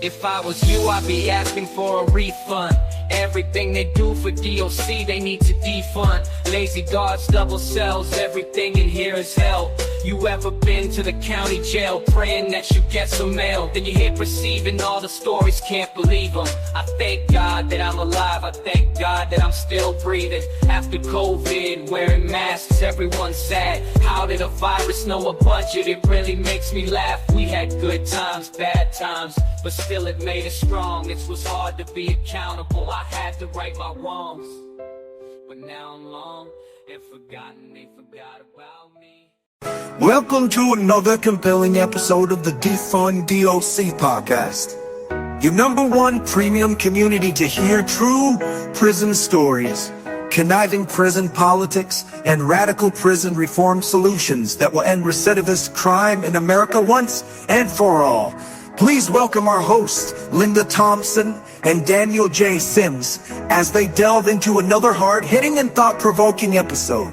If I was you, I'd be asking for a refund. Everything they do for DOC, they need to defund. Lazy guards, double cells, everything in here is hell. You ever been to the county jail praying that you get some mail? Then you hit receive and all the stories, can't believe them. I thank God that I'm alive, I thank God that I'm still breathing. After COVID, wearing masks, everyone's sad. How did a virus know a budget? It really makes me laugh. We had good times, bad times, but still it made us strong. It was hard to be accountable, I had to right my wrongs. But now I'm long and forgotten, they forgot about me. Welcome to another compelling episode of the Defund DOC podcast, your #1 premium community to hear true prison stories, conniving prison politics, and radical prison reform solutions that will end recidivist crime in America once and for all. Please welcome our hosts, Linda Thompson and Daniel J. Sims, as they delve into another hard-hitting and thought-provoking episode.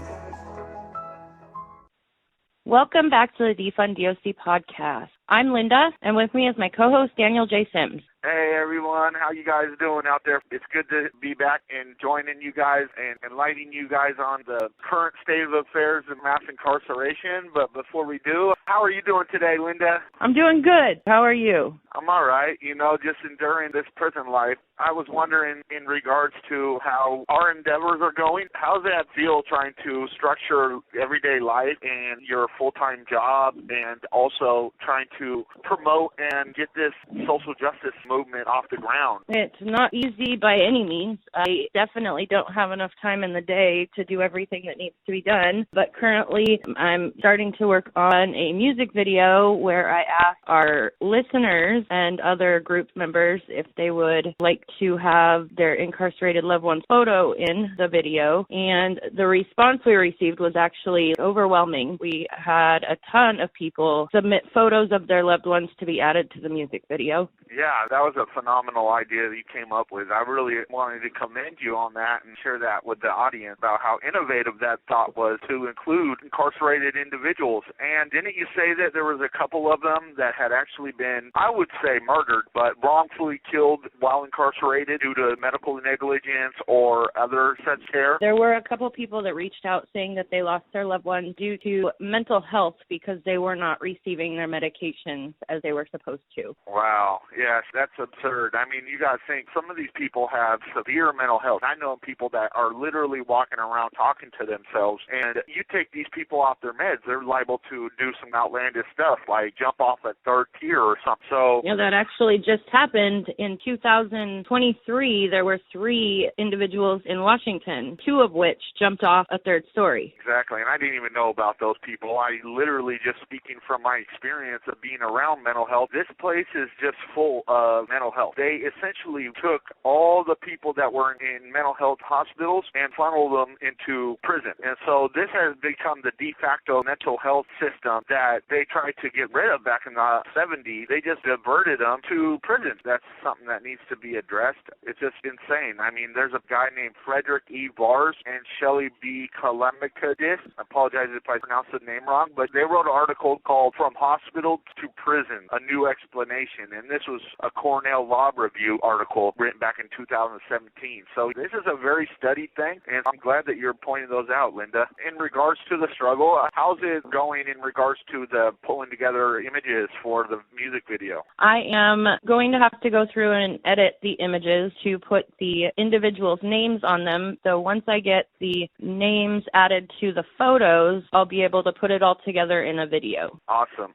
Welcome back to the Defund DOC podcast. I'm Linda, and with me is my co-host, Daniel J. Sims. Hey everyone, how you guys doing out there? It's good to be back and joining you guys and enlightening you guys on the current state of affairs of mass incarceration. But before we do, how are you doing today, Linda? I'm doing good. How are you? I'm all right. Just enduring this prison life. I was wondering in regards to how our endeavors are going, how does that feel trying to structure everyday life and your full-time job and also trying to promote and get this social justice movement off the ground? It's not easy by any means. I definitely don't have enough time in the day to do everything that needs to be done, but currently I'm starting to work on a music video where I ask our listeners and other group members if they would like to have their incarcerated loved one's photo in the video, and the response we received was actually overwhelming. We had a ton of people submit photos of their loved ones to be added to the music video. Yeah, that was a phenomenal idea that you came up with. I really wanted to commend you on that and share that with the audience about how innovative that thought was to include incarcerated individuals. And didn't you say that there was a couple of them that had actually been, I would say murdered, but wrongfully killed while incarcerated due to medical negligence or other such care? There were a couple people that reached out saying that they lost their loved one due to mental health because they were not receiving their medications as they were supposed to. Wow. Yes, that's absurd. I mean, you got to think, some of these people have severe mental health. I know people that are literally walking around talking to themselves, and you take these people off their meds, they're liable to do some outlandish stuff, like jump off a third tier or something. So, that actually just happened in 2023. There were 3 individuals in Washington, 2 of which jumped off a third story. Exactly, and I didn't even know about those people. I literally, just speaking from my experience of being around mental health, this place is just full of mental health. They essentially took all the people that were in mental health hospitals and funneled them into prison. And so this has become the de facto mental health system that they tried to get rid of back in the 70s. They just diverted them to prisons. That's something that needs to be addressed. It's just insane. I mean, there's a guy named Frederick E. Vars and Shelley B. Kalemikadis. I apologize if I pronounced the name wrong, but they wrote an article called From Hospital to Prison, A New Explanation. And this was a Cornell Law Review article written back in 2017. So this is a very studied thing, and I'm glad that you're pointing those out, Linda. In regards to the struggle, how's it going in regards to the pulling together images for the music video? I am going to have to go through and edit the images to put the individuals' names on them. So once I get the names added to the photos, I'll be able to put it all together in a video. Awesome.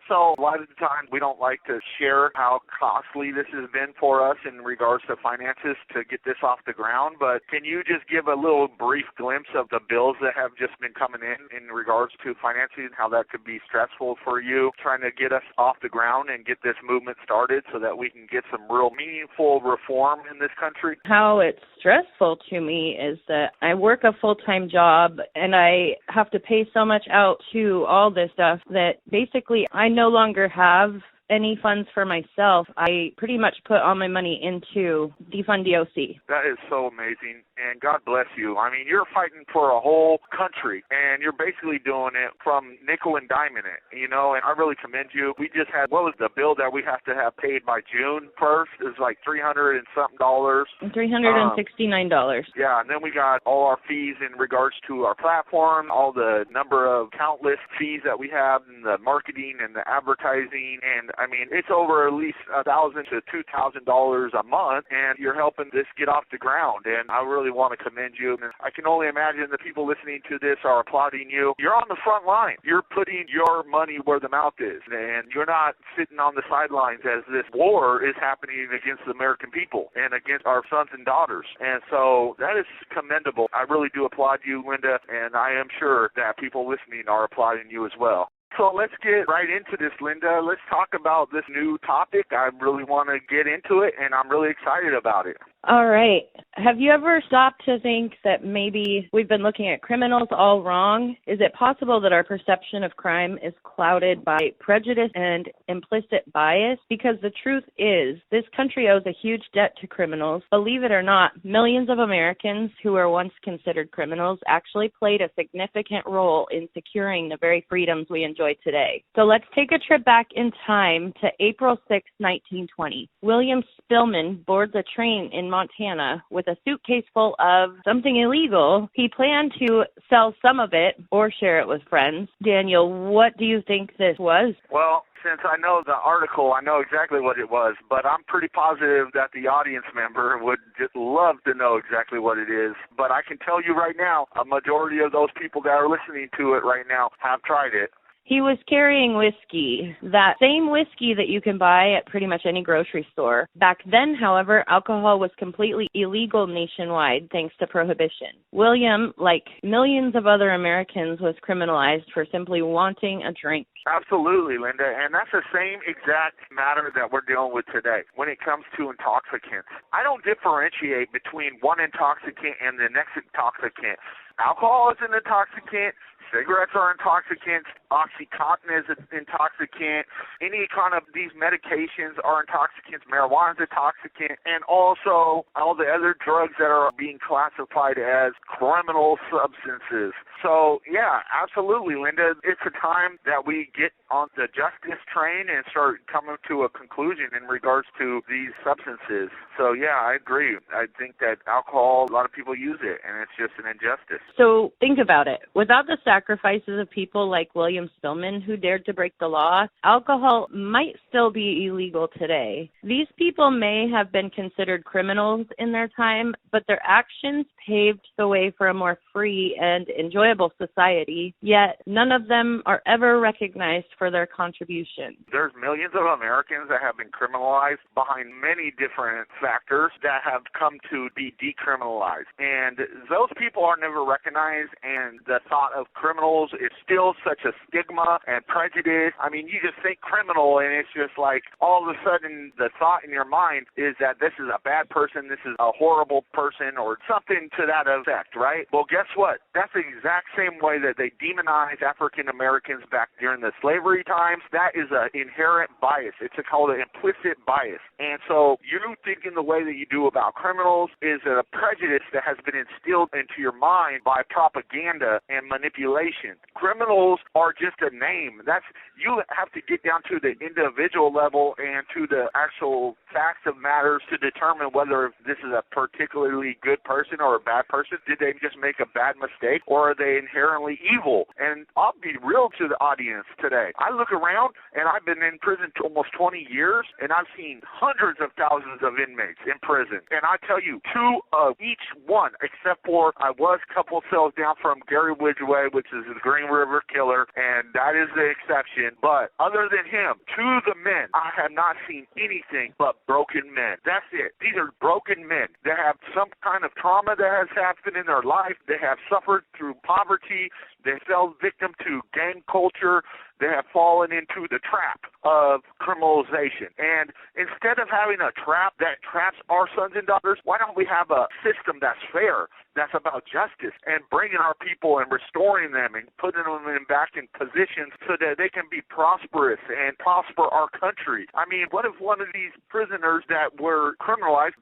So a lot of the time we don't like to share how costly this has been for us in regards to finances to get this off the ground, but can you just give a little brief glimpse of the bills that have just been coming in regards to financing, how that could be stressful for you trying to get us off the ground and get this movement started so that we can get some real meaningful reform in this country? How it's stressful to me is that I work a full-time job and I have to pay so much out to all this stuff that basically I no longer have any funds for myself, I pretty much put all my money into Defund DOC. That is so amazing, and God bless you. I mean, you're fighting for a whole country, and you're basically doing it from nickel and diming it, you know, and I really commend you. We just had, what was the bill that we have to have paid by June 1st? It was like $300 and something. $369. Yeah, and then we got all our fees in regards to our platform, all the number of countless fees that we have, and the marketing and the advertising, and I mean, it's over at least $1,000 to $2,000 a month, and you're helping this get off the ground, and I really want to commend you. And I can only imagine the people listening to this are applauding you. You're on the front line. You're putting your money where the mouth is, and you're not sitting on the sidelines as this war is happening against the American people and against our sons and daughters. And so that is commendable. I really do applaud you, Linda, and I am sure that people listening are applauding you as well. So let's get right into this, Linda. Let's talk about this new topic. I really want to get into it, and I'm really excited about it. All right. Have you ever stopped to think that maybe we've been looking at criminals all wrong? Is it possible that our perception of crime is clouded by prejudice and implicit bias? Because the truth is, this country owes a huge debt to criminals. Believe it or not, millions of Americans who were once considered criminals actually played a significant role in securing the very freedoms we enjoy today. So let's take a trip back in time to April 6, 1920. William Spillman boards a train in Montana with a suitcase full of something illegal. He planned to sell some of it or share it with friends. Daniel, what do you think this was? Well, since I know the article, I know exactly what it was, but I'm pretty positive that the audience member would just love to know exactly what it is. But I can tell you right now, a majority of those people that are listening to it right now have tried it. He was carrying whiskey, that same whiskey that you can buy at pretty much any grocery store. Back then, however, alcohol was completely illegal nationwide thanks to prohibition. William, like millions of other Americans, was criminalized for simply wanting a drink. Absolutely, Linda, and that's the same exact matter that we're dealing with today when it comes to intoxicants. I don't differentiate between one intoxicant and the next intoxicant. Alcohol is an intoxicant. Cigarettes are intoxicants. Oxycontin is an intoxicant. Any kind of these medications are intoxicants. Marijuana is intoxicant. And also all the other drugs that are being classified as criminal substances. So, yeah, absolutely, Linda. It's a time that we get on the justice train and start coming to a conclusion in regards to these substances. So, yeah, I agree. I think that alcohol, a lot of people use it, and it's just an injustice. So think about it. Without the sacrifices of people like William Spillman, who dared to break the law, alcohol might still be illegal today. These people may have been considered criminals in their time, but their actions paved the way for a more free and enjoyable society, yet none of them are ever recognized for their contribution. There's millions of Americans that have been criminalized behind many different factors that have come to be decriminalized. And those people are never recognized, and the thought of criminals is still such a stigma and prejudice. I mean, you just think criminal, and it's just like all of a sudden the thought in your mind is that this is a bad person, this is a horrible person, or something to that effect, right? Well, guess what? That's the exact same way that they demonized African Americans back during the slavery times. That is an inherent bias. It's called an implicit bias. And so you thinking the way that you do about criminals is a prejudice that has been instilled into your mind by propaganda and manipulation. Criminals are just a name. You have to get down to the individual level and to the actual facts of matters to determine whether this is a particularly good person or a bad person. Did they just make a bad mistake, or are they inherently evil? And I'll be real to the audience today. I look around, and I've been in prison almost 20 years, and I've seen hundreds of thousands of inmates in prison. And I tell you, two of each one, except for I was a couple cells down from Gary Widgway, which is the Green River Killer, and that is the exception. But other than him, two of the men, I have not seen anything but broken men. That's it. These are broken men. They have some kind of trauma that has happened in their life. They have suffered through poverty. They fell victim to gang culture. They have fallen into the trap of criminalization. And instead of having a trap that traps our sons and daughters, why don't we have a system that's fair, that's about justice and bringing our people and restoring them and putting them back in positions so that they can be prosperous and prosper our country. I mean, what if one of these prisoners that were criminalized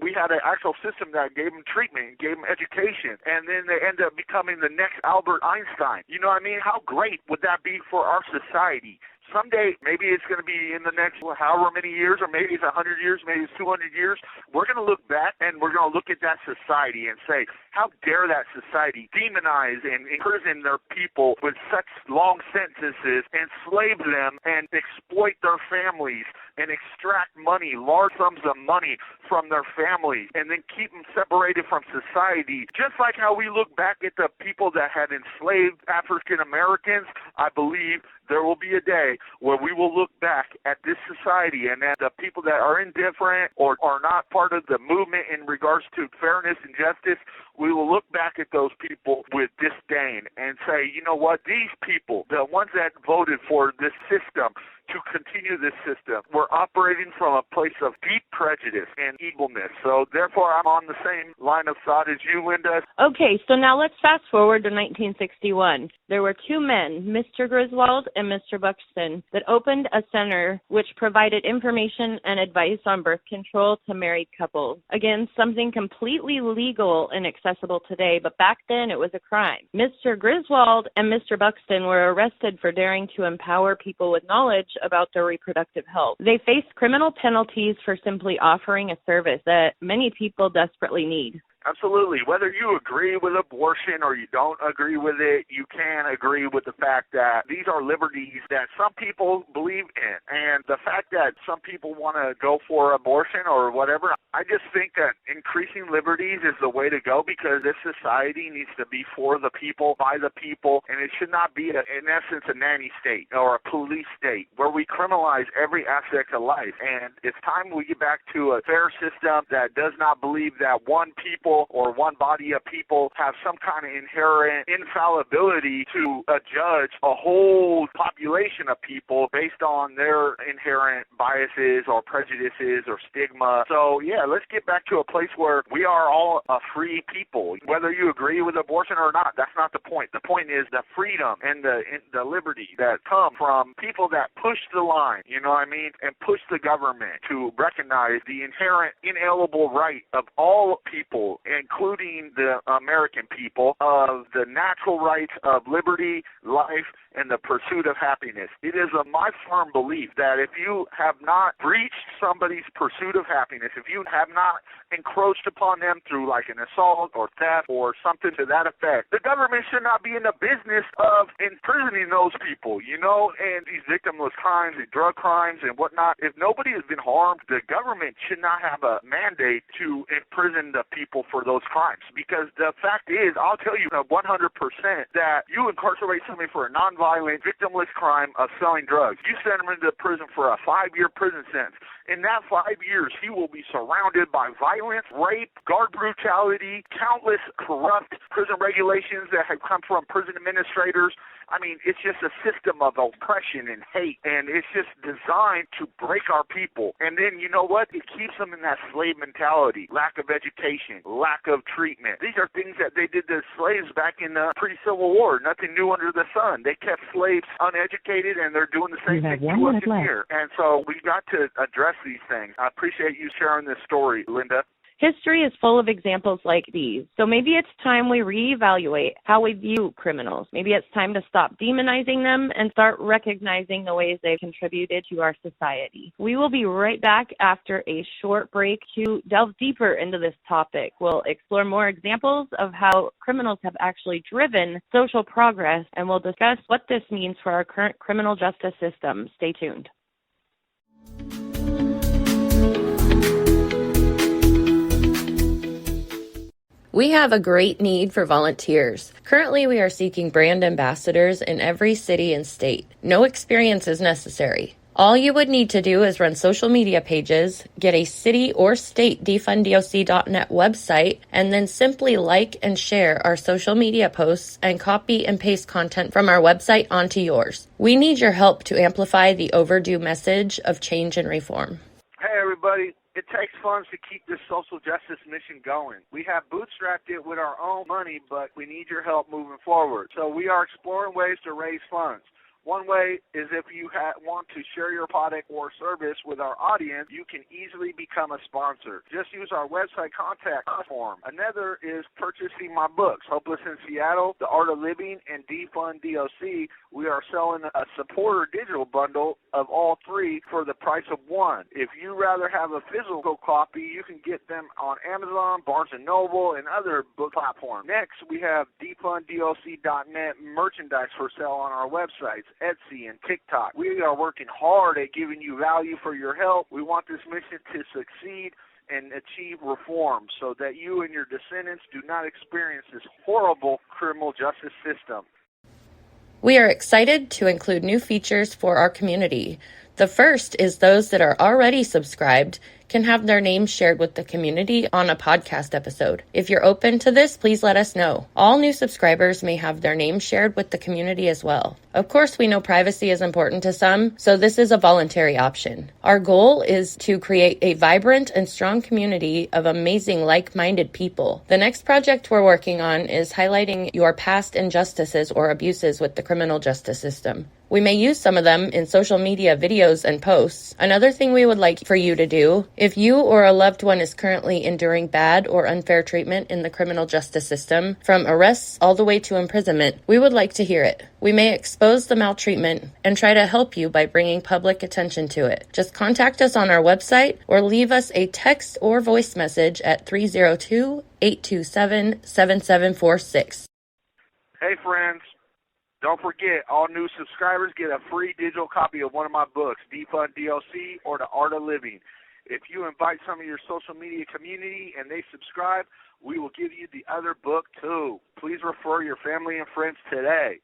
we had an actual system that gave them treatment, gave them education, and then they end up becoming the next Albert Einstein? You know what I mean? How great would that be for our society? Someday, maybe it's going to be in the next however many years, or maybe it's 100 years, maybe it's 200 years, we're going to look back and we're going to look at that society and say, how dare that society demonize and imprison their people with such long sentences, enslave them and exploit their families and extract money, large sums of money from their families, and then keep them separated from society. Just like how we look back at the people that had enslaved African Americans, I believe there will be a day where we will look back at this society and at the people that are indifferent or are not part of the movement in regards to fairness and justice. We will look back at those people with disdain and say, you know what, these people, the ones that voted for this system, to continue this system, we're operating from a place of deep prejudice and evilness. So therefore, I'm on the same line of thought as you, Linda. Okay, so now let's fast forward to 1961. There were two men, Mr. Griswold and Mr. Buxton, that opened a center which provided information and advice on birth control to married couples. Again, something completely legal and accessible today, but back then it was a crime. Mr. Griswold and Mr. Buxton were arrested for daring to empower people with knowledge about their reproductive health. They faced criminal penalties for simply offering a service that many people desperately need. Absolutely. Whether you agree with abortion or you don't agree with it, you can agree with the fact that these are liberties that some people believe in. And the fact that some people want to go for abortion or whatever, I just think that increasing liberties is the way to go, because this society needs to be for the people, by the people, and it should not be, in essence, a nanny state or a police state where we criminalize every aspect of life. And it's time we get back to a fair system that does not believe that one people or one body of people have some kind of inherent infallibility to judge a whole population of people based on their inherent biases or prejudices or stigma. So, yeah, let's get back to a place where we are all a free people. Whether you agree with abortion or not, that's not the point. The point is the freedom and the liberty that come from people that push the line, you know what I mean, and push the government to recognize the inherent inalienable right of all people, including the American people, of the natural rights of liberty, life, and the pursuit of happiness. It is my firm belief that if you have not breached somebody's pursuit of happiness, if you have not encroached upon them through like an assault or theft or something to that effect, the government should not be in the business of imprisoning those people, you know, and these victimless crimes and drug crimes and whatnot. If nobody has been harmed, the government should not have a mandate to imprison the people for those crimes, because the fact is, I'll tell you 100% that you incarcerate somebody for a nonviolent, victimless crime of selling drugs. You send him into prison for a 5-year prison sentence. In that 5 years, he will be surrounded by violence, rape, guard brutality, countless corrupt prison regulations that have come from prison administrators. I mean, it's just a system of oppression and hate, and it's just designed to break our people. And then, you know what? It keeps them in that slave mentality, lack of education, lack of treatment. These are things that they did to slaves back in the pre-Civil War. Nothing new under the sun. They kept slaves uneducated, and they're doing the same thing to us here. And so we've got to address these things. I appreciate you sharing this story, Linda. History is full of examples like these, so maybe it's time we reevaluate how we view criminals. Maybe it's time to stop demonizing them and start recognizing the ways they've contributed to our society. We will be right back after a short break to delve deeper into this topic. We'll explore more examples of how criminals have actually driven social progress, and we'll discuss what this means for our current criminal justice system. Stay tuned. We have a great need for volunteers. Currently, we are seeking brand ambassadors in every city and state. No experience is necessary. All you would need to do is run social media pages, get a city or state defundDOC.net website, and then simply like and share our social media posts and copy and paste content from our website onto yours. We need your help to amplify the overdue message of change and reform. Hey, everybody. It takes funds to keep this social justice mission going. We have bootstrapped it with our own money, but we need your help moving forward. So we are exploring ways to raise funds. One way is if you want to share your product or service with our audience, you can easily become a sponsor. Just use our website contact form. Another is purchasing my books, Hopeless in Seattle, The Art of Living, and Defund DOC. We are selling a supporter digital bundle of all three for the price of one. If you rather have a physical copy, you can get them on Amazon, Barnes & Noble, and other book platforms. Next, we have defunddoc.net merchandise for sale on our websites, Etsy, and TikTok. We are working hard at giving you value for your help. We want this mission to succeed and achieve reform so that you and your descendants do not experience this horrible criminal justice system. We are excited to include new features for our community. The first is those that are already subscribed can have their names shared with the community on a podcast episode. If you're open to this, please let us know. All new subscribers may have their names shared with the community as well. Of course, we know privacy is important to some, so this is a voluntary option. Our goal is to create a vibrant and strong community of amazing like-minded people. The next project we're working on is highlighting your past injustices or abuses with the criminal justice system. We may use some of them in social media videos and posts. Another thing we would like for you to do, if you or a loved one is currently enduring bad or unfair treatment in the criminal justice system, from arrests all the way to imprisonment, we would like to hear it. We may expose the maltreatment and try to help you by bringing public attention to it. Just contact us on our website or leave us a text or voice message at 302-827-7746. Hey, friends. Don't forget, all new subscribers get a free digital copy of one of my books, Defund DOC or The Art of Living. If you invite some of your social media community and they subscribe, we will give you the other book too. Please refer your family and friends today.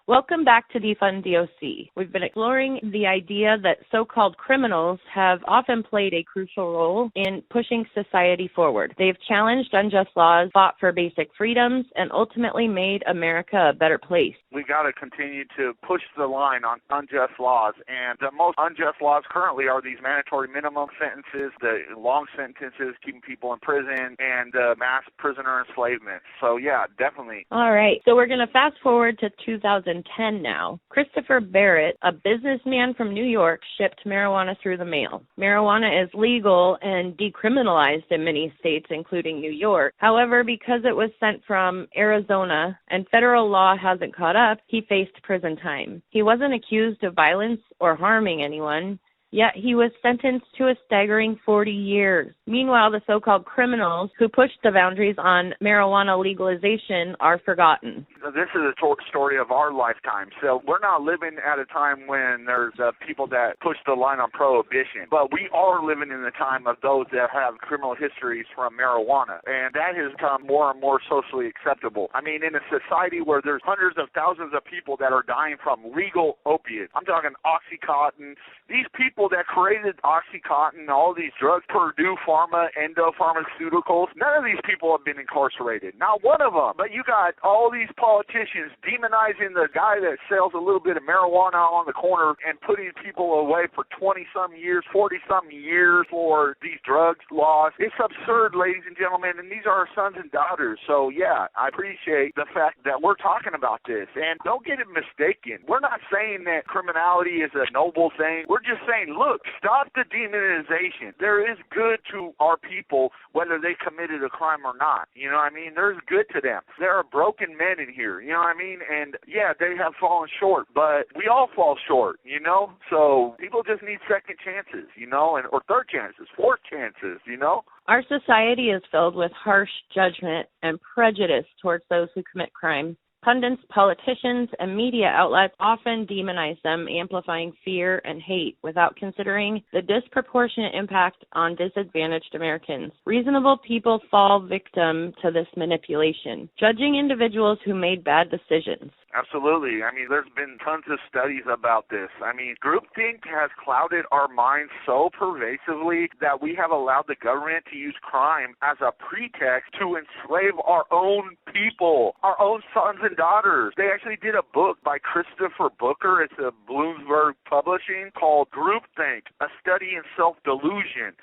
Welcome back to Defund DOC. We've been exploring the idea that so-called criminals have often played a crucial role in pushing society forward. They've challenged unjust laws, fought for basic freedoms, and ultimately made America a better place. We got to continue to push the line on unjust laws, and the most unjust laws currently are these mandatory minimum sentences, the long sentences, keeping people in prison, and mass prisoner enslavement. So yeah, definitely. All right, so we're going to fast forward to 2010 now. Christopher Barrett, a businessman from New York, shipped marijuana through the mail. Marijuana is legal and decriminalized in many states, including New York. However, because it was sent from Arizona and federal law hasn't caught up, he faced prison time. He wasn't accused of violence or harming anyone, yet he was sentenced to a staggering 40 years. Meanwhile, the so-called criminals who pushed the boundaries on marijuana legalization are forgotten. This is a story of our lifetime. So we're not living at a time when there's people that push the line on prohibition, but we are living in the time of those that have criminal histories from marijuana, and that has become more and more socially acceptable. I mean, in a society where there's hundreds of thousands of people that are dying from legal opiates, I'm talking Oxycontin, these people that created Oxycontin, all these drugs, Purdue Pharma, Endo Pharmaceuticals, none of these people have been incarcerated. Not one of them. But you got all these politicians demonizing the guy that sells a little bit of marijuana on the corner and putting people away for 20-some years, 40-some years for these drugs laws. It's absurd, ladies and gentlemen, and these are our sons and daughters. So, yeah, I appreciate the fact that we're talking about this. And don't get it mistaken. We're not saying that criminality is a noble thing. We're just saying, look, stop the demonization. There is good to our people, whether they committed a crime or not. You know what I mean? There's good to them. There are broken men in here. You know what I mean? And, yeah, they have fallen short, but we all fall short, you know? So people just need second chances, you know, or third chances, fourth chances, you know? Our society is filled with harsh judgment and prejudice towards those who commit crime. Pundits, politicians, and media outlets often demonize them, amplifying fear and hate without considering the disproportionate impact on disadvantaged Americans. Reasonable people fall victim to this manipulation, judging individuals who made bad decisions. Absolutely. I mean, there's been tons of studies about this. I mean, groupthink has clouded our minds so pervasively that we have allowed the government to use crime as a pretext to enslave our own people, our own sons and daughters. They actually did a book by Christopher Booker. It's a Bloomsburg Publishing called Groupthink, A Study in Self-Delusion.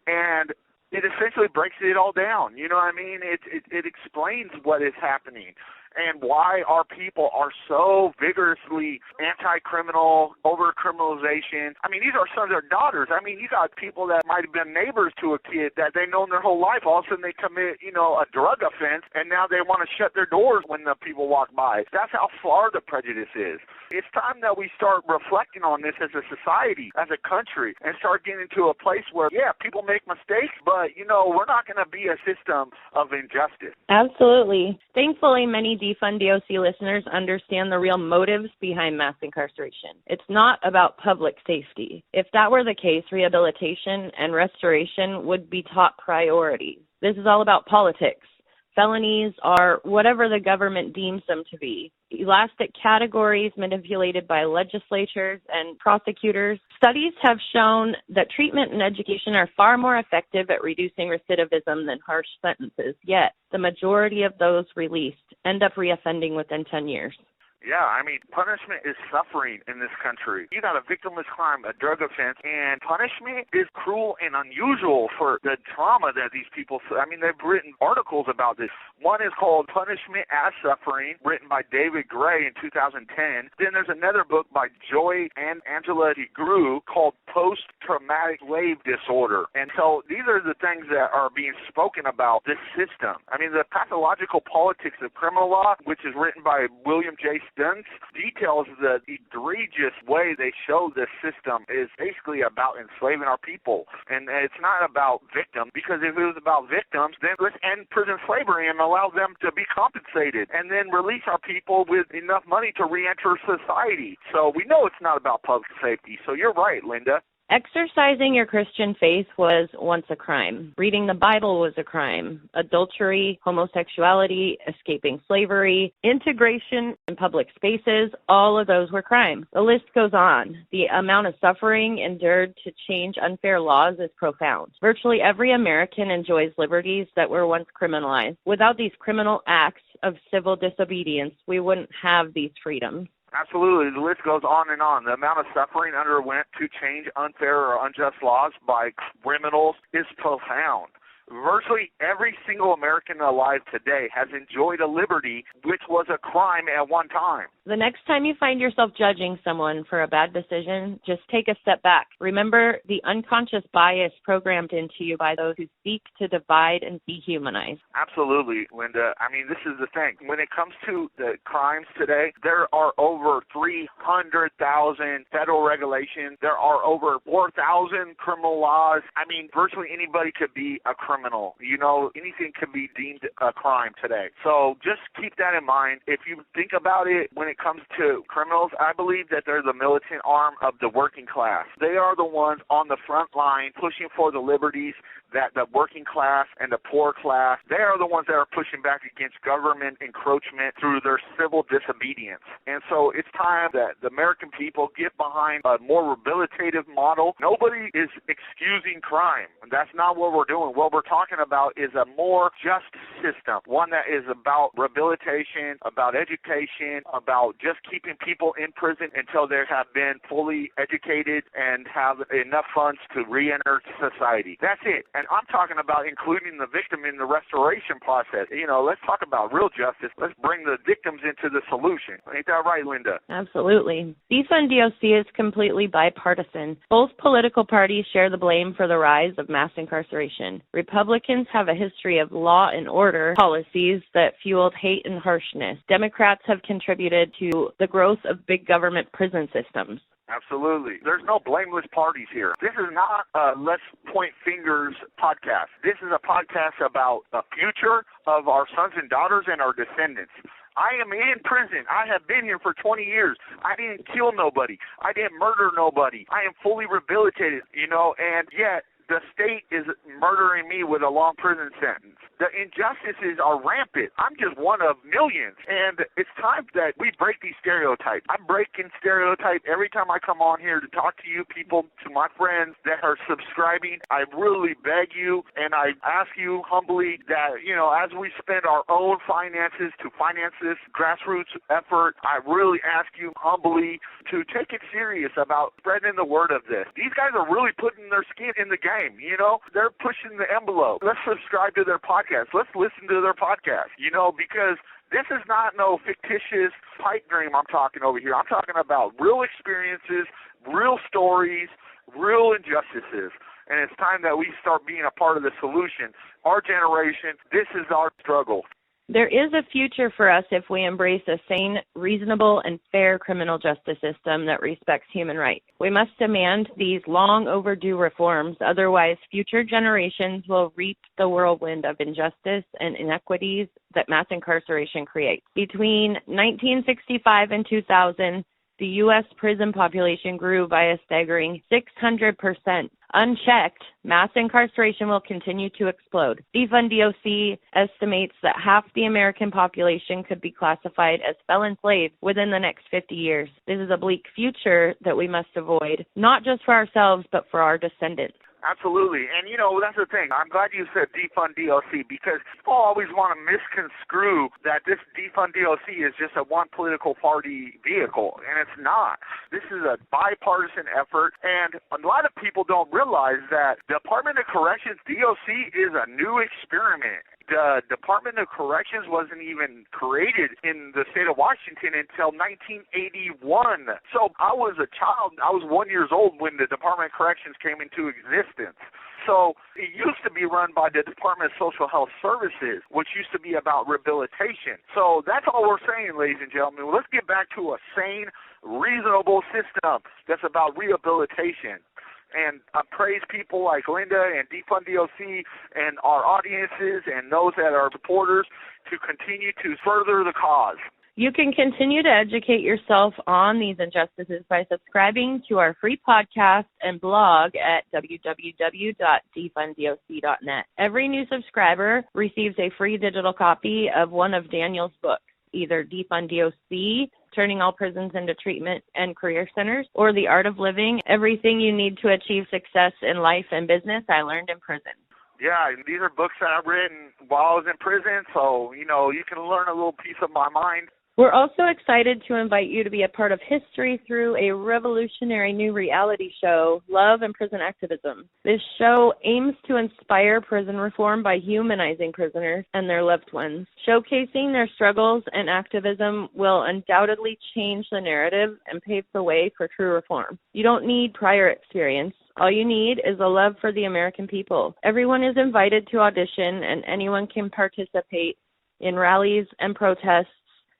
And it essentially breaks it all down. You know what I mean? It explains what is happening and why our people are so vigorously anti-criminal, over-criminalization. I mean, these are sons or daughters. I mean, you got people that might have been neighbors to a kid that they've known their whole life. All of a sudden they commit, a drug offense, and now they want to shut their doors when the people walk by. That's how far the prejudice is. It's time that we start reflecting on this as a society, as a country, and start getting to a place where, people make mistakes, but, we're not going to be a system of injustice. Absolutely. Thankfully, many Defund DOC listeners understand the real motives behind mass incarceration. It's not about public safety. If that were the case, rehabilitation and restoration would be top priorities. This is all about politics. Felonies are whatever the government deems them to be. Elastic categories manipulated by legislatures and prosecutors. Studies have shown that treatment and education are far more effective at reducing recidivism than harsh sentences, yet the majority of those released end up reoffending within 10 years. Yeah, I mean, punishment is suffering in this country. You got a victimless crime, a drug offense, and punishment is cruel and unusual for the trauma that these people, they've written articles about this. One is called Punishment as Suffering, written by David Gray in 2010. Then there's another book by Joy and Angela DeGrue called Post-Traumatic Slave Disorder. And so these are the things that are being spoken about this system. I mean, the pathological politics of criminal law, which is written by William J. Stunts, details the egregious way they show this system is basically about enslaving our people. And it's not about victims, because if it was about victims, then let's end prison slavery and allow them to be compensated and then release our people with enough money to reenter society. So we know it's not about public safety. So you're right, Linda. Exercising your Christian faith was once a crime. Reading the Bible was a crime. Adultery, homosexuality, escaping slavery, integration in public spaces, all of those were crimes. The list goes on. The amount of suffering endured to change unfair laws is profound. Virtually every American enjoys liberties that were once criminalized. Without these criminal acts of civil disobedience, we wouldn't have these freedoms. Absolutely. The list goes on and on. The amount of suffering underwent to change unfair or unjust laws by criminals is profound. Virtually every single American alive today has enjoyed a liberty which was a crime at one time. The next time you find yourself judging someone for a bad decision, just take a step back. Remember the unconscious bias programmed into you by those who seek to divide and dehumanize. Absolutely, Linda. I mean, this is the thing. When it comes to the crimes today, there are over 300,000 federal regulations. There are over 4,000 criminal laws. I mean, virtually anybody could be a criminal. Anything can be deemed a crime today. So just keep that in mind. If you think about it, when it comes to criminals, I believe that they're the militant arm of the working class. They are the ones on the front line pushing for the liberties that the working class and the poor class, they are the ones that are pushing back against government encroachment through their civil disobedience. And so it's time that the American people get behind a more rehabilitative model. Nobody is excusing crime. That's not what we're doing. What we're talking about is a more just system, one that is about rehabilitation, about education, about just keeping people in prison until they have been fully educated and have enough funds to re-enter society. That's it. And I'm talking about including the victim in the restoration process. Let's talk about real justice. Let's bring the victims into the solution. Ain't that right, Linda? Absolutely. Defund DOC is completely bipartisan. Both political parties share the blame for the rise of mass incarceration. Republicans have a history of law and order policies that fueled hate and harshness. Democrats have contributed to the growth of big government prison systems. Absolutely. There's no blameless parties here. This is not a Let's Point Fingers podcast. This is a podcast about the future of our sons and daughters and our descendants. I am in prison. I have been here for 20 years. I didn't kill nobody. I didn't murder nobody. I am fully rehabilitated, and yet the state is murdering me with a long prison sentence. The injustices are rampant. I'm just one of millions. And it's time that we break these stereotypes. I'm breaking stereotypes every time I come on here to talk to you people, to my friends that are subscribing. I really beg you and I ask you humbly that, as we spend our own finances to finance this grassroots effort, I really ask you humbly to take it serious about spreading the word of this. These guys are really putting their skin in the game, They're pushing the envelope. Let's subscribe to their podcast. Let's listen to their podcast, because this is not no fictitious pipe dream I'm talking over here. I'm talking about real experiences, real stories, real injustices. And it's time that we start being a part of the solution. Our generation, this is our struggle. There is a future for us if we embrace a sane, reasonable, and fair criminal justice system that respects human rights. We must demand these long overdue reforms, otherwise future generations will reap the whirlwind of injustice and inequities that mass incarceration creates. Between 1965 and 2000, the U.S. prison population grew by a staggering 600%. Unchecked, mass incarceration will continue to explode. Defund DOC estimates that half the American population could be classified as felon slaves within the next 50 years. This is a bleak future that we must avoid, not just for ourselves, but for our descendants. Absolutely. And, that's the thing. I'm glad you said defund DOC because people always want to misconstrue that this defund DOC is just a one political party vehicle, and it's not. This is a bipartisan effort, and a lot of people don't realize that Department of Corrections, DOC, is a new experiment. The Department of Corrections wasn't even created in the state of Washington until 1981. So I was a child. I was 1 year old when the Department of Corrections came into existence. So it used to be run by the Department of Social Health Services, which used to be about rehabilitation. So that's all we're saying, ladies and gentlemen. Let's get back to a sane, reasonable system that's about rehabilitation. And I praise people like Linda and Defund DOC and our audiences and those that are supporters to continue to further the cause. You can continue to educate yourself on these injustices by subscribing to our free podcast and blog at www.defunddoc.net. Every new subscriber receives a free digital copy of one of Daniel's books, either Defund DOC, Turning All Prisons into Treatment and Career Centers, or The Art of Living, Everything You Need to Achieve Success in Life and Business I Learned in Prison. Yeah, these are books that I've written while I was in prison, so, you can learn a little piece of my mind. We're also excited to invite you to be a part of history through a revolutionary new reality show, Love and Prison Activism. This show aims to inspire prison reform by humanizing prisoners and their loved ones. Showcasing their struggles and activism will undoubtedly change the narrative and pave the way for true reform. You don't need prior experience. All you need is a love for the American people. Everyone is invited to audition, and anyone can participate in rallies and protests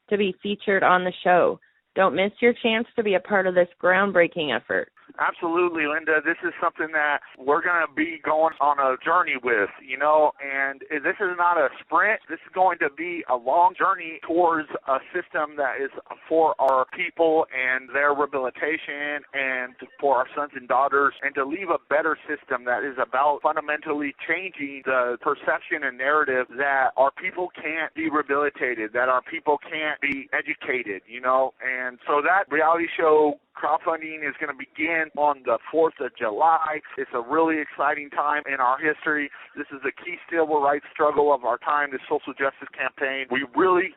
to be featured on the show. Don't miss your chance to be a part of this groundbreaking effort. Absolutely, Linda. This is something that we're going to be going on a journey with, and this is not a sprint. This is going to be a long journey towards a system that is for our people and their rehabilitation and for our sons and daughters, and to leave a better system that is about fundamentally changing the perception and narrative that our people can't be rehabilitated, that our people can't be educated, and so that reality show crowdfunding is going to begin on the 4th of July. It's a really exciting time in our history. This is a key civil rights struggle of our time, the social justice campaign. We really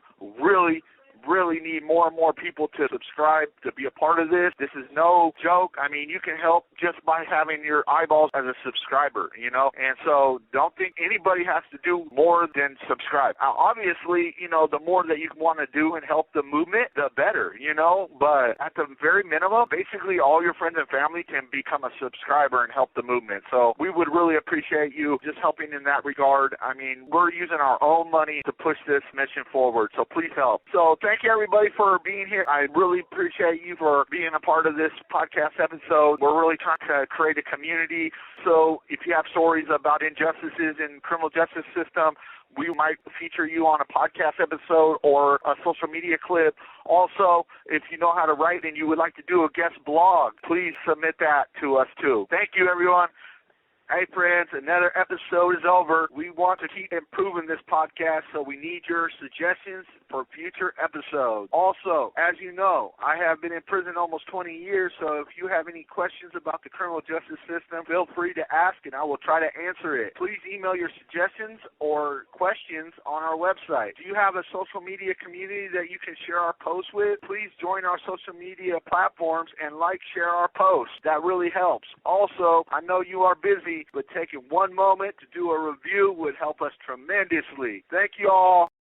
need more and more people to subscribe, to be a part of this. This is no joke. I mean, you can help just by having your eyeballs as a subscriber, and so don't think anybody has to do more than subscribe. Now, obviously, the more that you want to do and help the movement, the better, but at the very minimum, basically all your friends and family can become a subscriber and help the movement. So we would really appreciate you just helping in that regard. I mean, we're using our own money to push this mission forward, so please help. So thank you, everybody, for being here. I really appreciate you for being a part of this podcast episode. We're really trying to create a community. So if you have stories about injustices in the criminal justice system, we might feature you on a podcast episode or a social media clip. Also, if you know how to write and you would like to do a guest blog, please submit that to us too. Thank you, everyone. Hey, friends, another episode is over. We want to keep improving this podcast, so we need your suggestions for future episodes. Also, as you know, I have been in prison almost 20 years, so if you have any questions about the criminal justice system, feel free to ask, and I will try to answer it. Please email your suggestions or questions on our website. Do you have a social media community that you can share our posts with? Please join our social media platforms and share our posts. That really helps. Also, I know you are busy, but taking one moment to do a review would help us tremendously. Thank you all.